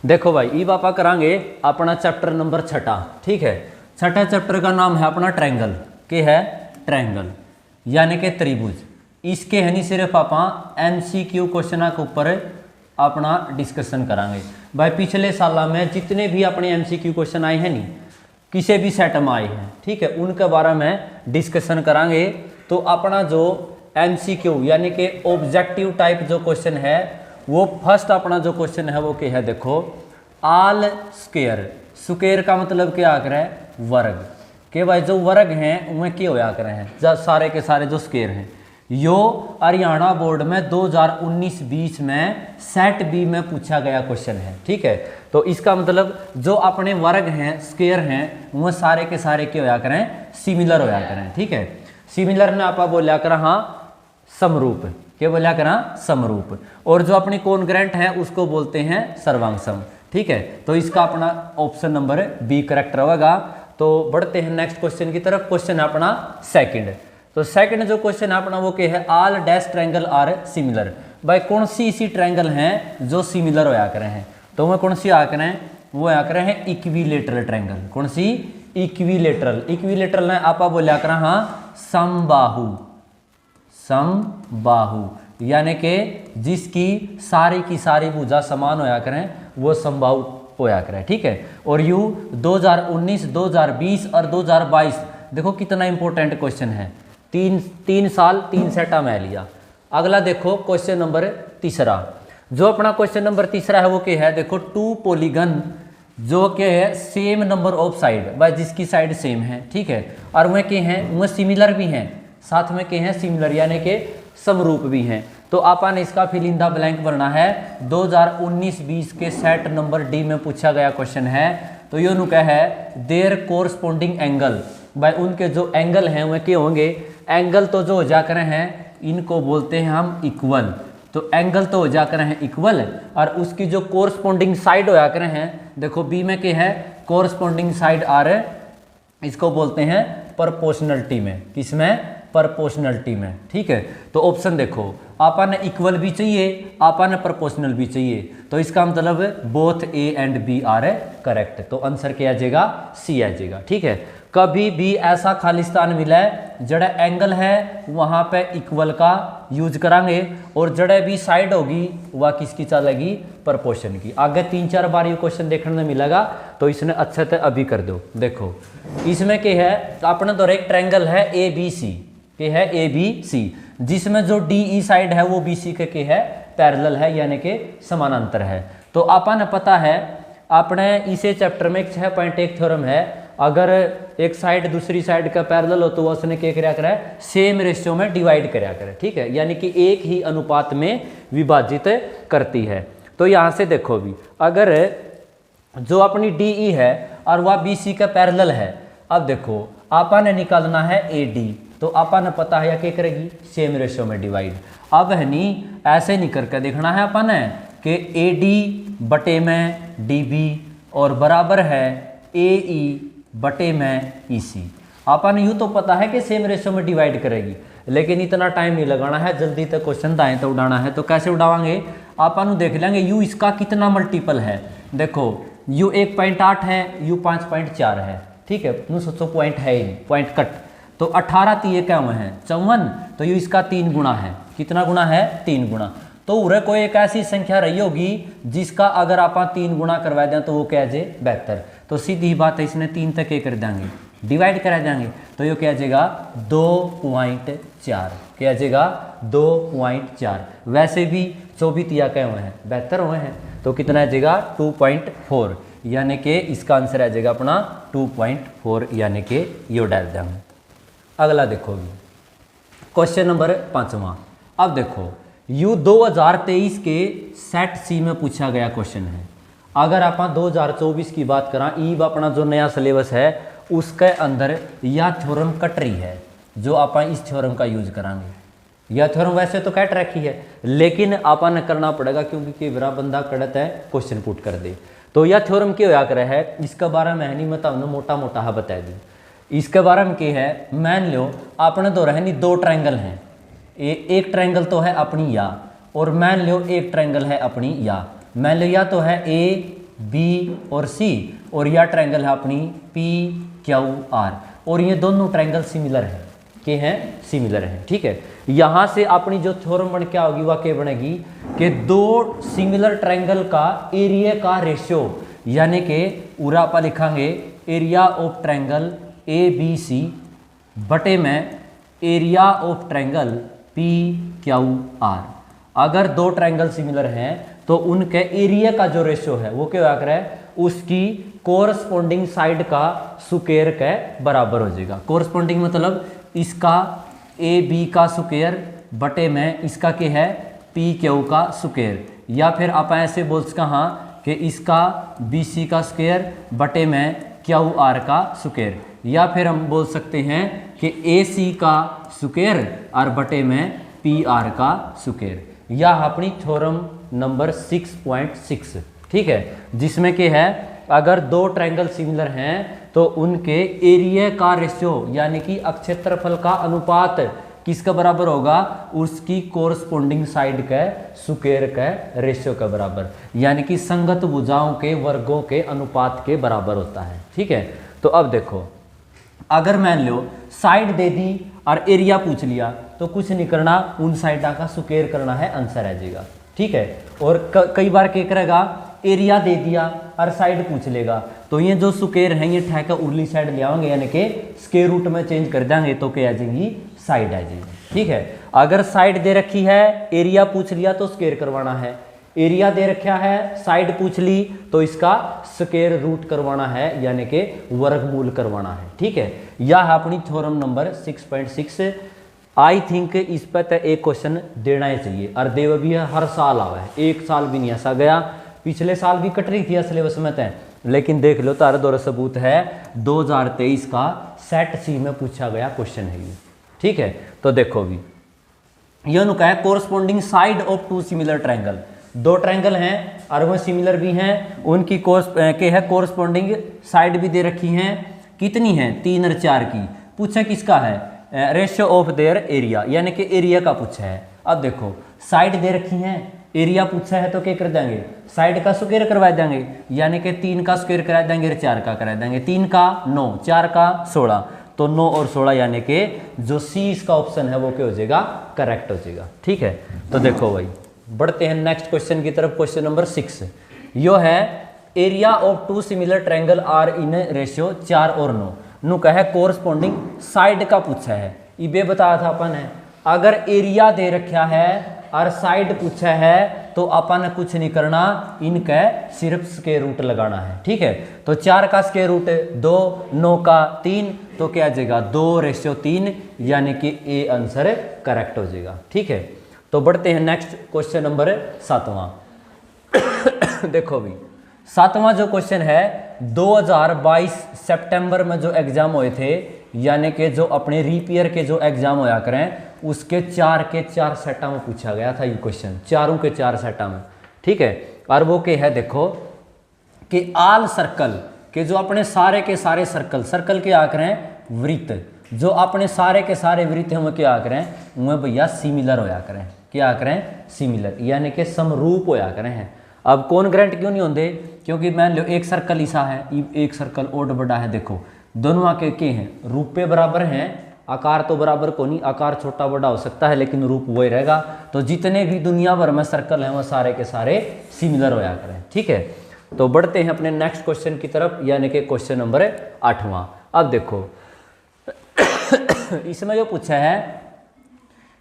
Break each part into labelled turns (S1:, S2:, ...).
S1: देखो भाई ये बापा करांगे अपना चैप्टर नंबर 6, ठीक है। 6 चैप्टर का नाम है अपना ट्रायंगल, के है ट्रायंगल यानी कि त्रिभुज। इसके है नहीं सिर्फ आप MCQ क्वेश्चन के ऊपर अपना डिस्कशन करांगे भाई। पिछले साल में जितने भी अपने MCQ क्वेश्चन आए हैं नहीं, किसी भी सेट में आए हैं, ठीक है, उनके बारे में डिस्कशन करांगे। तो अपना जो MCQ यानी कि ऑब्जेक्टिव टाइप जो क्वेश्चन है, वो फर्स्ट अपना जो क्वेश्चन है वो क्या है, देखो आल स्क्वायर। स्क्वायर का मतलब क्या आ है, वर्ग। के भाई जो वर्ग हैं उनमें क्या होया करे हैं, जब सारे के सारे जो स्क्वायर हैं। यो हरियाणा बोर्ड में 2019-20 में सेट बी में पूछा गया क्वेश्चन है, ठीक है। तो इसका मतलब जो अपने वर्ग हैं, स्क्वायर हैं, वह सारे के सारे क्या होया करें, सिमिलर होया करें, ठीक है। सिमिलर ने आप बोलिया करा हाँ समरूप, क्या बोलिया करा समरूप। और जो अपनी कॉन्ग्रेंट है उसको बोलते हैं सर्वांगसम, ठीक है। तो इसका अपना ऑप्शन नंबर बी करेक्ट रहेगा। तो बढ़ते हैं नेक्स्ट क्वेश्चन की तरफ। क्वेश्चन है अपना सेकंड। तो सेकंड जो क्वेश्चन है अपना वो क्या है, all dash triangle are similar. भाई कौन सी ऐसी ट्रायंगल हैं जो सिमिलर होया करे हैं, तो वह कौन सी आ करे हैं, वो आ करे हैं इक्विलेटरल ट्रायंगल। कौन सी, इक्विलेटरल। इक्विलेटरल ने आपा बोलिया करा हाँ समबाहु। समबाहु यानी कि जिसकी सारी की सारी भुजा समान होया करें, वो समबाहु होया करे, ठीक है। और यू 2019, 2020 और 2022 देखो कितना इंपॉर्टेंट क्वेश्चन है। तीन साल 3 सेटा में लिया। अगला देखो क्वेश्चन नंबर 3। जो अपना क्वेश्चन नंबर 3 है वो क्या है, देखो 2 पॉलीगन जो क्या है सेम नंबर ऑफ साइड, भाई जिसकी साइड सेम है, ठीक है। और वह क्या है, वह सिमिलर भी हैं, साथ में क्या है सिमिलर यानी कि समरूप भी हैं। तो आपने इसका फिल इन द ब्लैंक भरना है। 2019-20 के सेट नंबर डी में पूछा गया क्वेश्चन है। तो ये नु क्या है, देयर कोरस्पॉन्डिंग एंगल, भाई उनके जो एंगल हैं वह क्या होंगे, एंगल तो जो हो जाकर हैं इनको बोलते हैं हम इक्वल। तो एंगल तो हो जाकर हैं इक्वल, और उसकी जो कोरस्पॉन्डिंग साइड हो जाकर हैं, देखो बी में क्या है, कोरस्पॉन्डिंग साइड आर इसको बोलते हैं प्रोपोर्शनलिटी में। किसमें, प्रोपोर्शनलिटी में, ठीक है। तो ऑप्शन देखो, आपा ने इक्वल भी चाहिए, आपा ने प्रोपोर्शनल भी चाहिए। तो इसका मतलब both A and B are correct. तो आंसर क्या आ जाएगा, सी आ जाएगा, ठीक है। कभी भी ऐसा खालिस्तान मिला है जड़े एंगल है वहां पे इक्वल का यूज करांगे, और जड़े भी साइड होगी वह किसकी चलेगी, प्रोपोर्शन की। आगे 3-4 बार ये क्वेश्चन देखने में मिलेगा, तो इसने अच्छे से अभी कर दो। देखो इसमें क्या है, अपने तो एक ट्रायंगल है ABC, के है ABC, जिसमें जो DE साइड है वो BC के है पैरेलल है यानी कि समानांतर है। तो आपने पता है अपने इसे चैप्टर में 6.1 थ्योरम है, अगर एक साइड दूसरी साइड का पैरेलल हो तो उसने क्या कराया करे, सेम रेशियो में डिवाइड कराया करे, ठीक है, यानी कि एक ही अनुपात में विभाजित करती है। तो यहाँ से देखो भी, अगर जो अपनी DE है और वह BC का पैरेलल है, अब देखो आपा ने निकालना है AD, तो आपा ने पता है या क्या करेगी, सेम रेशियो में डिवाइड। अब है नी ऐसे नहीं करके देखना है अपन ने कि AD बटे में DB और बराबर है AE बटे में EC। अपन यूँ तो पता है कि सेम रेशियो में डिवाइड करेगी, लेकिन इतना टाइम नहीं लगाना है, जल्दी तक क्वेश्चन दाएं तो उड़ाना है। तो कैसे उड़ावांगे, अपन देख लेंगे यू इसका कितना मल्टीपल है। देखो यू 1.8 है, यू 5.4 है, ठीक है, तुम सोचो पॉइंट है ही, पॉइंट कट। तो 18 तीय क्या हुए हैं 54, तो यू इसका 3 गुना है। कितना गुना है, 3 गुना। तो उरे कोई एक ऐसी संख्या रही होगी जिसका अगर आप 3 गुना करवा दें तो वो क्या जाए 72। तो सीधी बात है, इसने 3 तक कर देंगे, डिवाइड करा देंगे, तो ये क्या आ जाएगा 2.4। क्या आ जाएगा 2.4। वैसे भी 24 तिया क्या हुए हैं 72 हुए हैं, तो कितना आ जाएगा 2.4, यानी कि इसका आंसर आ जाएगा अपना 2.4, यानी कि यो डाल देंगे। अगला देखो क्वेश्चन नंबर 5वां। अब देखो यू 2023 के सेट सी में पूछा गया क्वेश्चन है। अगर आप 2024 की बात करें, ईब अपना जो नया सिलेबस है उसके अंदर यह थ्योरम कट रही है, जो आप इस थ्योरम का यूज करांगे। यह थ्योरम वैसे तो कट रखी है, लेकिन आपने करना पड़ेगा क्योंकि कई बार बंदा कड़त है क्वेश्चन पुट कर दे। तो यह थ्योरम क्यों होया करे है, इसके बारे में नहीं मैं तुमने मोटा मोटा बता दी। इसके बारे में क्या है, मान लो आपने तो रहनी 2 ट्रायंगल हैं, एक ट्रायंगल तो है अपनी या, और मान लो एक ट्रायंगल है अपनी या। मान लो या तो है बी और सी, और यह ट्रायंगल है अपनी पी क्यू आर, और ये दोनों ट्रायंगल सिमिलर हैं, के हैं सिमिलर हैं। ठीक है, यहां से अपनी जो थ्योरम बन क्या होगी वह क्या बनेगी कि दो सिमिलर ट्रायंगल का एरिया का रेशियो, यानी कि पूरा आप लिखांगे area of triangle A B C बटे में area of triangle P Q R. अगर दो ट्रायंगल सिमिलर हैं तो उनके एरिया का जो रेशियो है वो क्या होगा, उसकी कोरस्पोंडिंग साइड का स्क्वायर के बराबर हो जाएगा। कोरस्पोंडिंग मतलब इसका ए बी का स्क्वायर बटे में इसका क्या है पी क्यू का स्क्वायर, या फिर आप ऐसे बोल सकते हाँ कि इसका बी सी का स्क्वायर बटे में क्यू आर का स्क्वायर, या फिर हम बोल सकते हैं कि ए सी का स्क्वायर और बटे में पी आर का स्क्वायर। यह अपनी थ्योरम नंबर 6.6, ठीक है, जिसमें कि है अगर दो ट्रायंगल सिमिलर हैं तो उनके एरिया का रेशियो यानी कि अक्षेत्रफल का अनुपात किसका बराबर होगा, उसकी कोरस्पोंडिंग साइड के स्क्वायर के रेशियो का बराबर, यानी कि संगत भुजाओं के वर्गों के अनुपात के बराबर होता है। ठीक है, तो अब देखो अगर मान लो साइड दे दी और एरिया पूछ लिया तो कुछ नहीं करना, उन साइडा का स्क्वायर करना है, आंसर आ जाएगा। ठीक है, और कई बार क्या करेगा एरिया दे दिया और साइड पूछ लेगा तो ये जो स्क्वायर है ये ठहका उरली साइड ले आएंगे, यानी कि स्क्वायर रूट में चेंज कर देंगे तो क्या आ जाएगी साइड आ जाएगी। ठीक है, अगर साइड दे रखी है एरिया पूछ लिया तो स्क्वायर करवाना है, एरिया दे रखा है साइड पूछ ली तो इसका स्क्वायर रूट करवाना है, यानी कि वर्गमूल करवाना है। ठीक है, यह है अपनी थ्योरम नंबर 6.6। आई थिंक इस पर तो एक क्वेश्चन देना ही चाहिए, और देव भी है, हर साल आवा है, एक साल भी नहीं ऐसा गया, पिछले साल भी कट रही थी सिलेबस में तय, लेकिन देख लो तारा दौरा सबूत है 2023 का सेट सी में पूछा गया क्वेश्चन है ये। ठीक है, तो देखो भी यह नुका है corresponding side of two similar triangle, दो ट्रायंगल हैं और वह सिमिलर भी हैं, उनकी कोरस्पोंडिंग साइड भी दे रखी हैं, कितनी है 3 और 4 की, पूछा किसका है रेशियो ऑफ देयर एरिया, यानी कि एरिया का पूछा है। अब देखो साइड दे रखी हैं, एरिया पूछा है तो क्या कर देंगे साइड का स्क्वायर करवा देंगे, यानी कि 3 का स्क्वायर करा देंगे और 4 का करा देंगे, 3 का 9, 4 का 16, तो 9 और 16 यानी कि जो सी इसका ऑप्शन है वो क्या हो जाएगा करेक्ट हो जाएगा। ठीक है, तो देखो भाई बढ़ते हैं नेक्स्ट क्वेश्चन की तरफ, क्वेश्चन नंबर 6 यो है area of two similar triangle are in ratio 4 और 9 नु कहे कोरस्पोंडिंग साइड का पूछा है, ये बताया था अपन है, अगर एरिया दे रखा है और साइड पूछा है तो अपन कुछ नहीं करना, इनका सिर्फ स्क्वायर रूट लगाना है। ठीक है, तो 4 का स्क्वायर रूट 2, 9 का 3, तो क्या आ जाएगा 2:3, यानी कि ए आंसर करेक्ट हो जाएगा। ठीक है, तो बढ़ते हैं नेक्स्ट क्वेश्चन नंबर 7वां। देखो भी 7वां जो क्वेश्चन है 2022 सितंबर में जो एग्जाम हुए थे, यानी कि जो अपने रीपियर के जो एग्जाम होया करें उसके 4 के 4 सेटा में पूछा गया था ये क्वेश्चन, चारों के 4 सेटा में। ठीक है, और वो क्या है देखो कि आल सर्कल के जो अपने सारे के सारे सर्कल के आ करें वृत्त, जो अपने सारे के सारे वृत्त हैं वो क्या आ करें वह भैया सिमिलर होया करें, क्या करें सिमिलर, यानी कि समरूप होया करें हैं। अब कॉन्ग्रेंट क्यों नहीं होंगे, क्योंकि मान लो एक सर्कल ऐसा है, एक सर्कल और बड़ा है, देखो दोनों आके के हैं रूप पे बराबर हैं, आकार तो बराबर को नहीं, आकार छोटा बड़ा हो सकता है लेकिन रूप वही रहेगा, तो जितने भी दुनिया भर में सर्कल हैं वो सारे के सारे सिमिलर होया करें। ठीक है, तो बढ़ते हैं अपने नेक्स्ट क्वेश्चन की तरफ, यानी कि क्वेश्चन नंबर 8वां। अब देखो इसमें जो पूछा है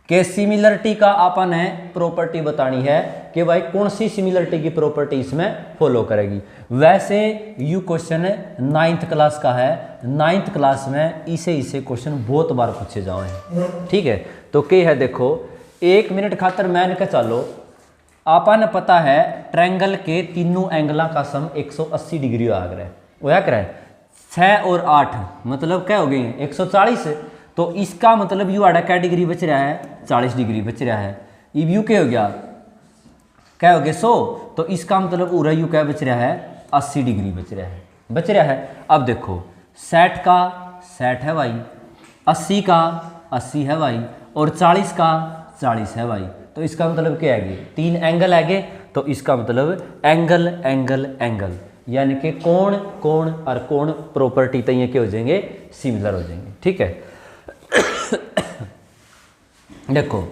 S1: कि सिमिलरिटी का अपन है प्रॉपर्टी बतानी है कि भाई कौन सी सिमिलरिटी की प्रॉपर्टी इसमें फॉलो करेगी। वैसे यू क्वेश्चन 9th क्लास का है, 9th क्लास में इसे क्वेश्चन बहुत बार पूछे जाए हैं। ठीक है, तो क्या है देखो 1 मिनट खातर मान के चलो, अपन पता है ट्रायंगल के तीनों एंगलों का सम 180 डिग्री आ गया, वो क्या 6 और 8 मतलब क्या हो गई 140, तो इसका मतलब यू आड़ा क्या डिग्री बच रहा है 40 डिग्री बच रहा है, अब यू क्या हो गया 100, तो इसका मतलब पूरा यू क्या बच रहा है 80 डिग्री बच रहा है। अब देखो 60 का 60 है भाई, 80 का 80 है भाई, और 40 का 40 है भाई, तो इसका मतलब क्या है 3 एंगल है, तो इसका मतलब एंगल एंगल एंगल यानी कि कोण कोण और कोण प्रॉपर्टी तो ये क्या हो जाएंगे, सिमिलर हो जाएंगे। ठीक है, देखो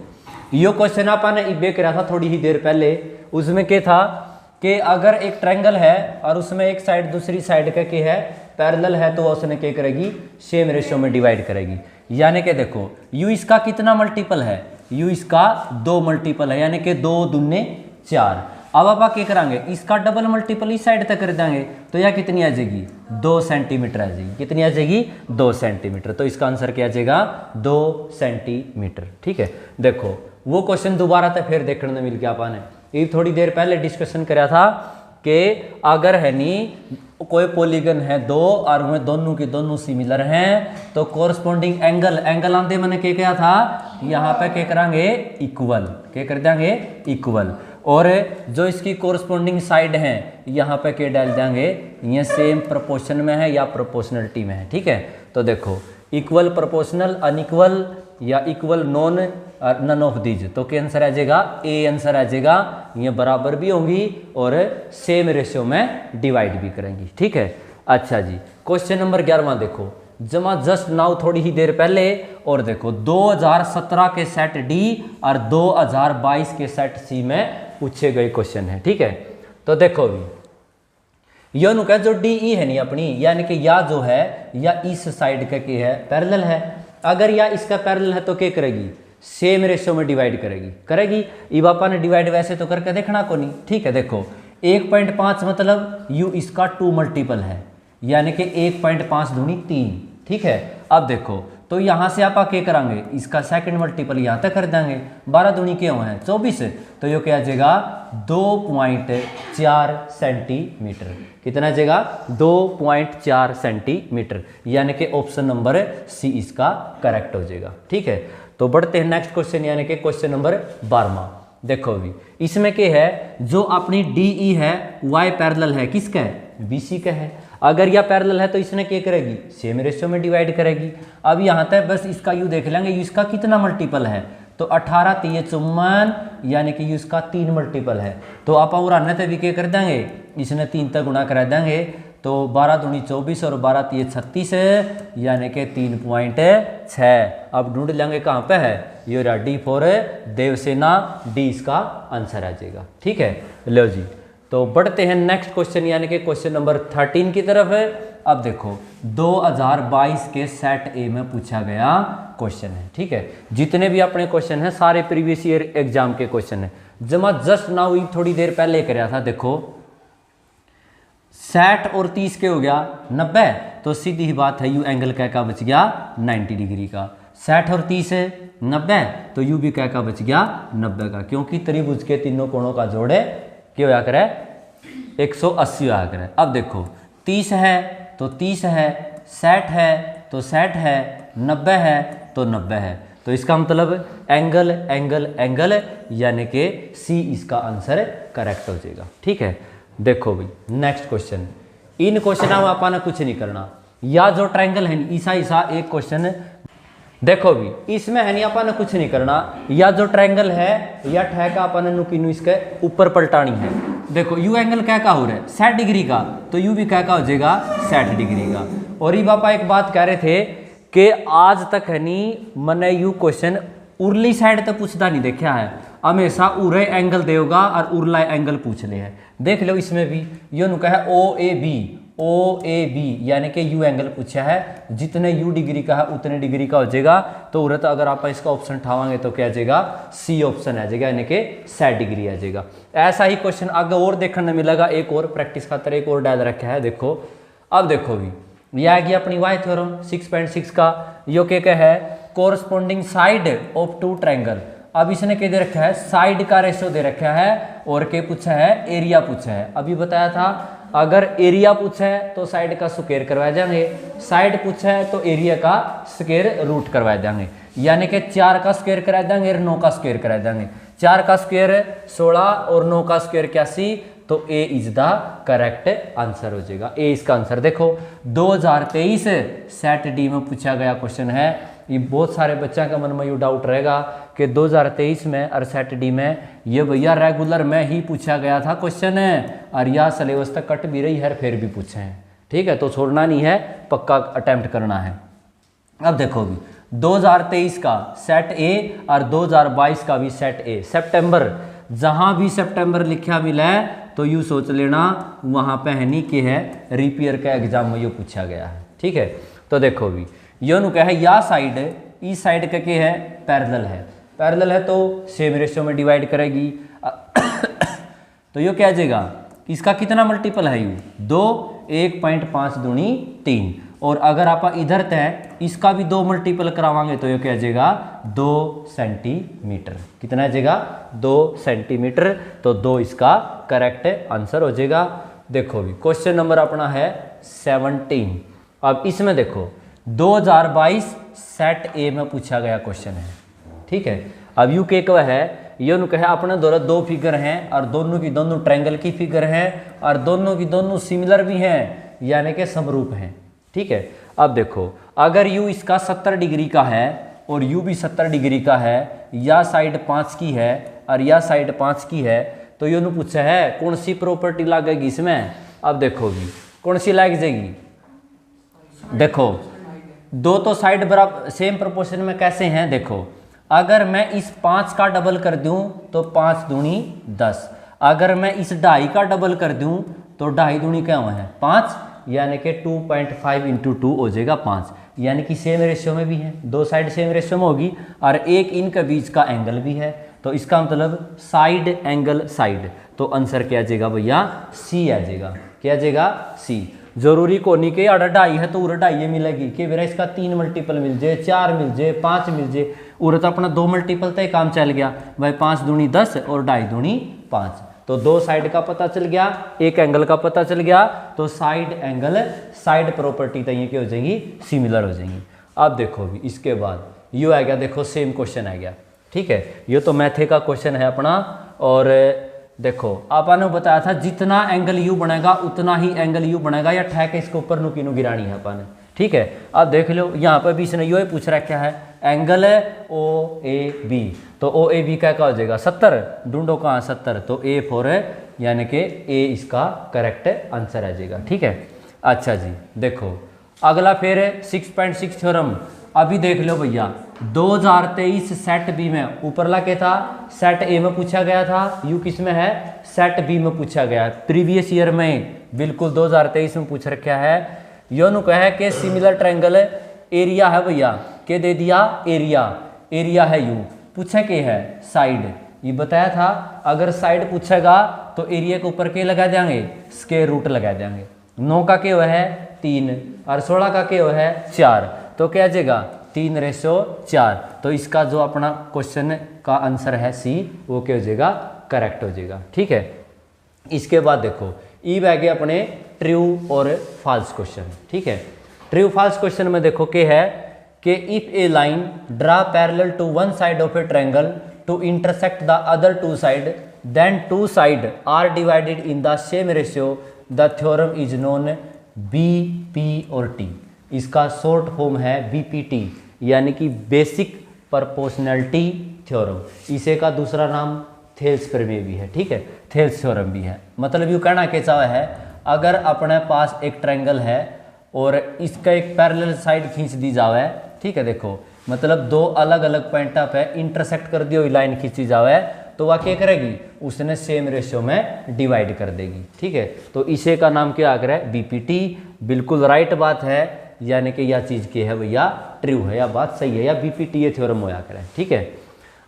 S1: यो क्वेश्चन अपन ने इबे करा था थोड़ी ही देर पहले। उसमें क्या था कि अगर एक ट्रायंगल है और उसमें एक साइड दूसरी साइड का क्या है, पैरेलल है, तो उसने क्या करेगी, सेम रेशियो में डिवाइड करेगी। यानी कि देखो u इसका कितना मल्टीपल है, u इसका 2 मल्टीपल है, यानी कि 2 दूने 4। अब आप क्या करेंगे, इसका डबल मल्टीपल इस साइड तक कर देंगे, तो यह कितनी आ जाएगी, 2 सेंटीमीटर आ जाएगी। कितनी आ जाएगी, 2 सेंटीमीटर। तो इसका आंसर क्या आ जाएगा, 2 सेंटीमीटर। ठीक है, देखो वो क्वेश्चन दोबारा तो फिर देखने को मिल गया। अपन ने ये थोड़ी देर पहले डिस्कशन कराया था कि अगर है नी कोई पॉलीगन है 2 और वह दोनों की दोनों सिमिलर हैं, तो कोरस्पॉन्डिंग एंगल आंदे मैंने क्या किया था, यहाँ पे क्या करेंगे, इक्वल, क्या कर देंगे, इक्वल। और जो इसकी कोरस्पॉन्डिंग साइड है यहाँ पे क्या डाल देंगे, ये सेम प्रोपोर्शन में है या प्रोपोर्शनलिटी में है। ठीक है, तो देखो इक्वल, प्रोपोर्शनल, अनइक्वल या equal, none, none of these, तो क्या आंसर आ जाएगा, ए आंसर आ जाएगा। ये बराबर भी होंगी और सेम रेशियो में डिवाइड भी करेंगी। ठीक है, अच्छा जी, क्वेश्चन नंबर 11वां देखो, जमा जस्ट नाउ थोड़ी ही देर पहले, और देखो 2017 के सेट डी और 2022 के सेट सी में पूछे गए क्वेश्चन है। ठीक है, तो देखो भी यो नु जो डी ई है नहीं अपनी, यानी कि या जो है या इस साइड का क्या है, पैरेलल है। अगर या इसका पैरेलल है तो क्या करेगी, सेम रेशियो में डिवाइड करेगी। ई बापा ने डिवाइड वैसे तो करके देखना को नहीं। ठीक है, देखो 1.5 मतलब u इसका 2 मल्टीपल है, यानी कि 1.5 दूनी 3। ठीक है, अब देखो तो यहाँ से आप क्या करेंगे, इसका सेकंड मल्टीपल यहाँ तक कर देंगे, 12 दूनी क्यों है 24, तो ये क्या आ जाएगा 2.4 सेंटीमीटर। कितना आ जाएगा, 2.4 सेंटीमीटर, यानी कि ऑप्शन नंबर सी इसका करेक्ट हो जाएगा। ठीक है, तो बढ़ते हैं नेक्स्ट क्वेश्चन, यानी कि क्वेश्चन नंबर 12वां। देखो भी इसमें क्या है, जो अपनी डी ई है y पैरेलल है किसका है, BC का है। अगर यह पैरेलल है तो इसने क्या करेगी, सेम रेशियो में डिवाइड करेगी। अब यहाँ तक बस इसका यू देख लेंगे, यू इसका कितना मल्टीपल है, तो 18 3 54, यानी कि यू इसका 3 मल्टीपल है। तो आप और अन्य तक भी क्या कर देंगे, इसने 3 तक गुणा करा देंगे, तो 12 दूनी 24 और 12 3 36, यानी कि 3.6। अब ढूंढ लेंगे कहाँ पे है, ये रहा डी फॉर देवसेना, डी इसका आंसर आ जाएगा। ठीक है, लो जी, तो बढ़ते हैं नेक्स्ट क्वेश्चन, यानी कि क्वेश्चन नंबर 13 की तरफ है। अब देखो 2022 के सेट ए में पूछा गया क्वेश्चन है। ठीक है, जितने भी अपने क्वेश्चन हैं सारे प्रीवियस ईयर एग्जाम के क्वेश्चन है। जमा जस्ट नाउ थोड़ी देर पहले कराया था। देखो 60 और 30 के हो गया 90, तो सीधी ही बात है यू एंगल का बच गया 90 डिग्री का। 60 और 30 है 90, तो यू भी का बच गया 90 का, क्योंकि त्रिभुज के तीनों कोणों का जोड़ क्या होया करे, 180 होया करे। अब देखो 30 है तो 30 है, 60 है तो 60 है, 90 है तो 90 है, तो इसका मतलब एंगल एंगल एंगल, यानी कि सी इसका आंसर करेक्ट हो जाएगा। ठीक है, देखो भाई नेक्स्ट क्वेश्चन, इन क्वेश्चन में अपन कुछ नहीं करना, या जो ट्रायंगल है ईसा एक क्वेश्चन, देखो भी इसमें है नहीं अपन कुछ नहीं करना, या जो ट्रायंगल है या ठेका अपन नुकीनु इसके ऊपर पलटानी है। देखो यू एंगल क्या का हो रहा है 60 डिग्री का, तो यू भी क्या का हो जाएगा 60 डिग्री का। और ये पापा एक बात कह रहे थे कि आज तक है नहीं मैंने यू क्वेश्चन उर्ली साइड तक पूछता नहीं देखा है, हमेशा उरे एंगल देगा और उर्ला एंगल पूछ ले है। देख लो इसमें भी यो नुका है ओ ए बी, यानी कि यू एंगल पूछा है, जितने यू डिग्री का है उतने डिग्री का हो जाएगा। तो उरे तो अगर आप इसका ऑप्शन उठावांगे तो क्या आ जाएगा, सी ऑप्शन आ जाएगा, यानी कि 60 डिग्री आ जाएगा। ऐसा ही क्वेश्चन आगे और देखने मिलेगा, एक और प्रैक्टिस खातर एक और डाल रखा है। देखो अब देखो भी यह आ गया अपनी वाई थ्योरम 6.6 का, यो क्या है, corresponding side of two triangle. अब इसने क्या दे रखा है, साइड का रेशो दे रखा है, और क्या पूछा है, एरिया पूछा है। अभी बताया था अगर एरिया पूछा है तो साइड का स्क्वायर करवा देंगे, साइड पूछा है तो एरिया का स्क्वायर रूट करवा देंगे, यानी कि 4 का स्क्वायर करा देंगे और 9 का स्क्वायर करा देंगे। 4 का स्क्वायर 16 और 9 का स्क्वायर 81, तो ए इज द करेक्ट आंसर हो जाएगा। ए इसका आंसर देखो 2023 सेट डी में पूछा गया क्वेश्चन है। ये बहुत सारे बच्चों का मन में ये डाउट रहेगा कि 2023 में और सेट डी में ये भैया रेगुलर में ही पूछा गया था क्वेश्चन है, और यह सिलेबस तक कट भी रही है फिर भी पूछे हैं। ठीक है, तो छोड़ना नहीं है, पक्का अटेम्प्ट करना है। अब देखो भी 2023 का सेट ए और 2022 का भी सेट ए, सितंबर, जहां भी सितंबर लिखा मिला है तो यूँ सोच लेना वहाँ पे हनी के है रिपेयर का एग्जाम में ये पूछा गया है। ठीक है, तो देखो भी यो नु क्या है, या साइड इस साइड का क्या है, पैरेलल है, पैरेलल है तो सेम रेशियो में डिवाइड करेगी। तो यो क्या आ जाएगा, इसका कितना मल्टीपल है यू 2, 1.5 दूनी 3, और अगर आप इधर तय इसका भी 2 मल्टीपल करावांगे तो ये क्या आ जाएगा 2 सेंटीमीटर। कितना आ जाएगा 2 सेंटीमीटर, तो 2 इसका करेक्ट आंसर हो जाएगा। देखो भी क्वेश्चन नंबर अपना है 17। अब इसमें देखो 2022 सेट ए में पूछा गया क्वेश्चन है। ठीक है, अब यू के है ये कहे अपने द्वारा 2 फिगर हैं और दोनों की दोनों ट्रायंगल की फिगर हैं और दोनों की दोनों सिमिलर भी हैं, यानी कि समरूप हैं। ठीक है, अब देखो अगर यू इसका 70 डिग्री का है और यू भी 70 डिग्री का है, या साइड 5 की है और या साइड 5 की है, तो ये पूछा है कौन सी प्रॉपर्टी लगेगी इसमें। अब देखो भी कौन सी लग जाएगी, देखो दो तो साइड बराबर सेम प्रोपोर्शन में कैसे हैं, देखो अगर मैं इस 5 का डबल कर दूं तो 5 दूनी 10, अगर मैं इस 2.5 का डबल कर दूं तो 2.5 दूनी क्या हुआ है 5, यानी कि 2.5 इंटू 2 हो जाएगा 5, यानी कि सेम रेशियो में भी है, दो साइड सेम रेशियो में होगी और एक इनके बीच का एंगल भी है, तो इसका मतलब साइड एंगल साइड, तो आंसर क्या आ जाएगा भैया सी आ जाएगा। क्या आ जाएगा सी। जरूरी को नहीं कि 2.5 है तो 2.5 मिलेगी कि मेरा इसका 3 मल्टीपल मिल जाए, 4 मिल जाए, 5 मिल जाए, और तो अपना 2 मल्टीपल तो काम चल गया भाई, 5 दूनी 10 और 2.5 दूनी 5, तो 2 साइड का पता चल गया, एक एंगल का पता चल गया, तो साइड एंगल साइड प्रॉपर्टी तो ये क्या हो जाएंगी सिमिलर हो जाएंगी। अब देखो भी इसके बाद यू आ गया, देखो सेम क्वेश्चन आ गया। ठीक है, ये तो मैथे का क्वेश्चन है अपना, और देखो आपने बताया था जितना एंगल यू बनेगा उतना ही एंगल यू बनेगा, या ठहके इसके ऊपर नुकीनु गिरानी है अपन। ठीक है, अब देख लो यहाँ पर भी इसने यो पूछ रखा है एंगल ओ ए बी, तो ओ ए बी क्या हो जाएगा 70, ढूंढो कहाँ 70, तो ए 4 है, यानी कि ए इसका करेक्ट आंसर आ जाएगा। ठीक है, अच्छा जी देखो अगला फिर 6.6 थ्योरम। अभी देख लो भैया 2023 सेट बी में ऊपरला क्या था, सेट ए में पूछा गया था, यू किस में है सेट बी में पूछा गया है, प्रीवियस ईयर में बिल्कुल 2023 में पूछ रखा है। योनु कहे कि सिमिलर ट्रायंगल एरिया है भैया, के दे दिया एरिया, एरिया है यू, पूछे के है साइड, ये बताया था अगर साइड पूछेगा तो एरिया के ऊपर के लगा देंगे स्क्वायर रूट लगा देंगे, 9 का क्या है 3 और 16 का क्या है 4, तो क्या आ जाएगा 3:4, तो इसका जो अपना क्वेश्चन का आंसर है सी वो क्या हो जाएगा करेक्ट हो जाएगा। ठीक है, इसके बाद देखो ई बह गए अपने ट्रू और फॉल्स क्वेश्चन। ठीक है, ट्रू फॉल्स क्वेश्चन में देखो क्या है कि if a line draw parallel to one side of a triangle to intersect the other two side then two side are divided in the same ratio the theorem is known B P और T. इसका short form है BPT, यानी कि basic proportionality theorem, इसे का दूसरा नाम Thales प्रमेय भी है। ठीक है, थेल्स थ्योरम भी है। मतलब यूँ कहना क्या चाहे है, अगर अपने पास एक ट्रायंगल है और इसका एक पैरेलल साइड खींच दी जावे, ठीक है देखो मतलब दो अलग अलग पॉइंट पे इंटरसेक्ट कर दी हुई लाइन खींची जावे, तो वह क्या करेगी उसने सेम रेशियो में डिवाइड कर देगी। ठीक है, तो इसे का नाम क्या आ रहा है बीपीटी। बिल्कुल राइट बात है, यानी कि यह चीज़ क्या है भैया ट्रू है, या बात सही है, या बीपीटी ये थ्योरम होया करे। ठीक है,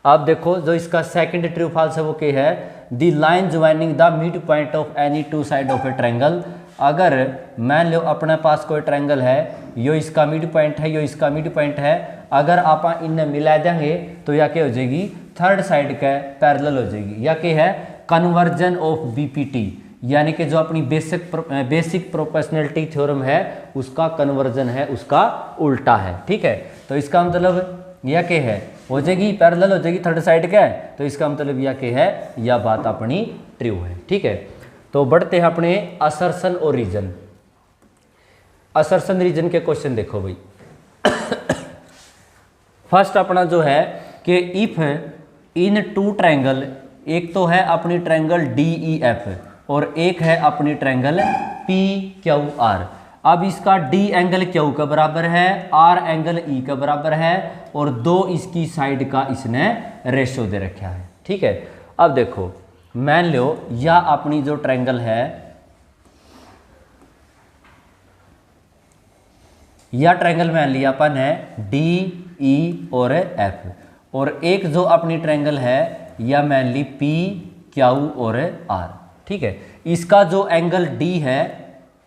S1: अब देखो जो इसका सेकंड ट्रू फॉल्स है वो क्या है, the line joining the mid point of any two side of a triangle. अगर मान लो अपने पास कोई ट्रायंगल है, यो इसका मिड पॉइंट है, यो इसका मिड पॉइंट है, अगर आप इन्हें मिला देंगे तो यह क्या हो जाएगी थर्ड साइड का पैरेलल हो जाएगी, या क्या है कन्वर्जन ऑफ बीपीटी, यानी कि जो अपनी बेसिक प्रोपोर्शनैलिटी थ्योरम है उसका कन्वर्जन है, उसका उल्टा है। ठीक है, तो इसका मतलब यह क्या है हो जाएगी पैरेलल हो जाएगी थर्ड साइड का, तो इसका मतलब यह क्या है यह बात अपनी ट्रू है। ठीक है, तो बढ़ते हैं अपने असर्शन और रीजन। असर्शन रीजन के क्वेश्चन देखो भाई। फर्स्ट अपना जो है कि इफ इन टू ट्रायंगल, एक तो है अपनी ट्रायंगल DEF और एक है अपनी ट्रायंगल PQR। अब इसका D एंगल Q का बराबर है, R एंगल E का बराबर है और दो इसकी साइड का इसने रेशो दे रखा है। ठीक है, अब देखो मान लो या अपनी जो ट्रायंगल है, या ट्रायंगल मान लिया अपन है DE और F, और एक जो अपनी ट्रायंगल है या मान ली PQ और R। ठीक है, इसका जो एंगल D है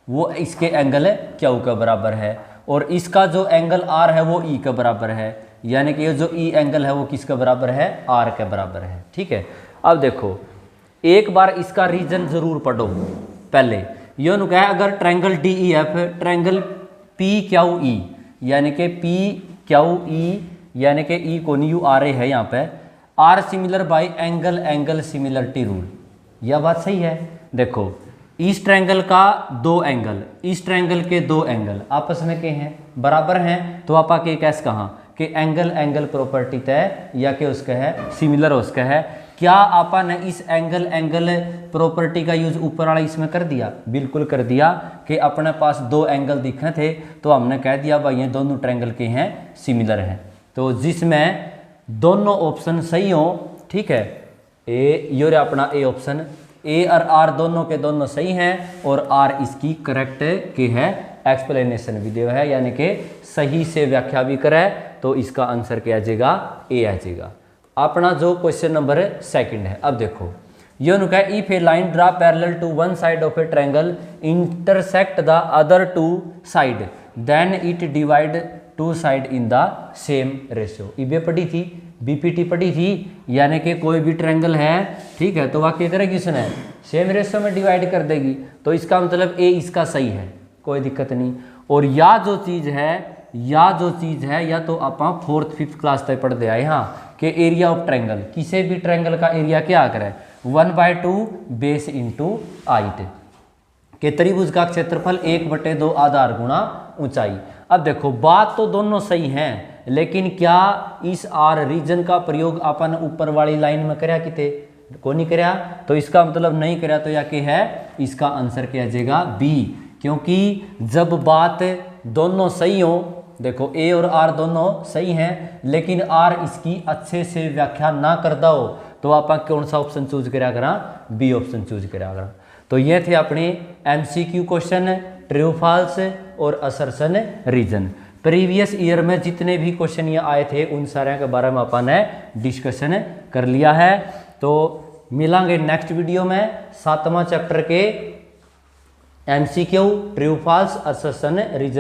S1: वो इसके एंगल Q का बराबर है और इसका जो एंगल R है वो E का बराबर है, यानी कि ये जो E एंगल है वो किसका बराबर है, R के बराबर है। ठीक है, अब देखो एक बार इसका रीजन जरूर पढ़ो पहले। ये नु कहा अगर ट्रायंगल DEF ट्रायंगल PQE यानी कि PQE यानी कि E कोण URA है, यहाँ पे R similar by angle angle similarity rule, यह बात सही है। देखो इस ट्रायंगल का दो एंगल, इस ट्रायंगल के दो एंगल आपस में के हैं, बराबर हैं, तो आपा के कैसे कहा कि एंगल एंगल प्रॉपर्टी तय या कि उसका है सिमिलर उसका है। क्या आपा ने इस एंगल एंगल प्रॉपर्टी का यूज ऊपर वाला इसमें कर दिया, बिल्कुल कर दिया कि अपने पास दो एंगल दिखे थे तो हमने कह दिया भाई ये दोनों ट्रायंगल के हैं सिमिलर हैं, तो जिसमें दोनों ऑप्शन सही हो। ठीक है, ए ये अपना ए ऑप्शन, ए और आर दोनों के दोनों सही हैं और आर इसकी करेक्ट के है एक्सप्लेनेशन वीडियो है, यानी कि सही से व्याख्या भी करे तो इसका आंसर क्या आ जाएगा, ए आ जाएगा। अपना जो क्वेश्चन नंबर सेकंड है, अब देखो ये नुका if a line draw parallel to one side of a triangle intersect the other two side then it divide two side in the same ratio. इबे पढ़ी थी, बीपीटी पढ़ी थी, यानी कि कोई भी ट्रायंगल है, ठीक है, तो वह क्या करेगी, इसने सेम रेशियो में डिवाइड कर देगी, तो इसका मतलब ए इसका सही है, कोई दिक्कत नहीं। और या जो चीज़ है या तो अपा 4th 5th क्लास तक पढ़ दिया यहाँ कि एरिया ऑफ ट्रायंगल, किसी भी ट्रायंगल का एरिया क्या करे 1/2 बेस इंटू हाइट के त्रिभुज का क्षेत्रफल 1/2 आधार गुणा ऊंचाई। अब देखो बात तो दोनों सही हैं, लेकिन क्या इस आर रीजन का प्रयोग अपन ऊपर वाली लाइन में कराया किते को नहीं कराया, तो इसका मतलब नहीं कराया, तो या क्या है इसका आंसर क्या आ जाएगा बी, क्योंकि जब बात दोनों सही हो, देखो ए और आर दोनों सही हैं लेकिन आर इसकी अच्छे से व्याख्या ना करता हो तो आप कौन सा ऑप्शन चूज करा करा, बी ऑप्शन चूज करा करा। तो ये थे अपने एमसीक्यू क्वेश्चन, ट्रू फॉल्स और असर्शन रीजन। प्रीवियस ईयर में जितने भी क्वेश्चन ये आए थे उन सारे के बारे में अपन ने डिस्कशन कर लिया है। तो मिलांगे नेक्स्ट वीडियो में 7वां चैप्टर के MCQ, true false, assertion reason.